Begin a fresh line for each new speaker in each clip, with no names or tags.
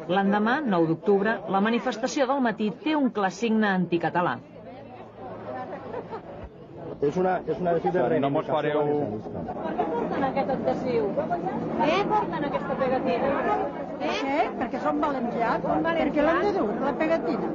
L'endemà, 9 d'octubre, la manifestació del matí té un clar signe anticatalà.
És una decisió de reivindicació.
No mos fareu...
Per què porten aquest adhesiu? Per què porten aquesta pegatina?
Què? Perquè són valencians. Perquè l'han de dur, la pegatina.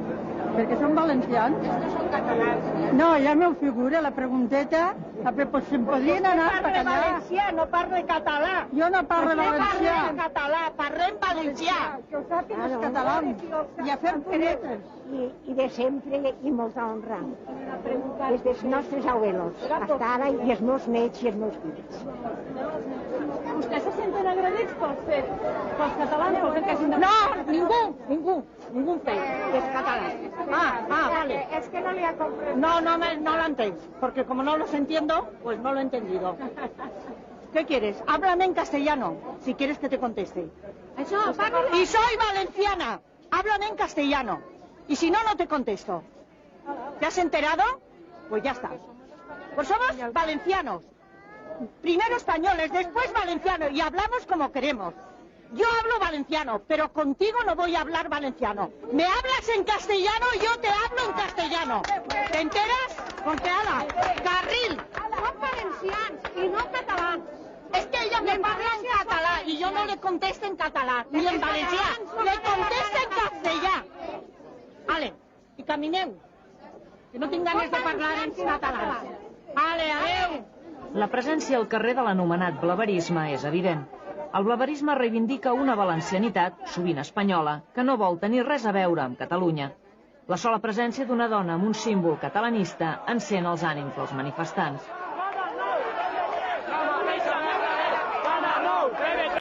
Perquè són valencians.
No són catalans.
No, ja m'ho figura, la pregunteta. Pues se'n podrien anar a
Parle
callar.
valencià, no parle català.
Jo no parlo valencià.
Parle català, parlem valencià.
Que ho sàpiguen els catalans. I a fer punyetes.
I de sempre i molta honra. Des dels nostres abuelos, fins ara, i els meus nets i els meus fills.
Vostès se senten agredits pels catalans?
No, ningú fet és català. Vale.
Es que no le ha comprendido.
No lo entens, porque como no los entiendo, pues no lo he entendido. ¿Qué quieres? Háblame en castellano, si quieres que te conteste. Y soy valenciana, háblame en castellano. Y si no, no te contesto. ¿Te has enterado? Pues ya está. Pues somos valencianos. Primero españoles, después valencianos. Y hablamos como queremos. Yo hablo valenciano, pero contigo no voy a hablar valenciano. Me hablas en castellano y yo te hablo en castellano. ¿Te enteras? Porque ala, carril.
Són valencians i no catalans.
Es que ella me parla en català y yo no le contesto en català, ni en valencià. Le contesto en castellà. Ale, i camineu, que no tinc ganes de parlar en català. Ale, adeu.
La presència al carrer de l'anomenat blaverisme és evident. El blaverisme reivindica una valencianitat, sovint espanyola, que no vol tenir res a veure amb Catalunya. La sola presència d'una dona amb un símbol catalanista encén els ànims dels manifestants.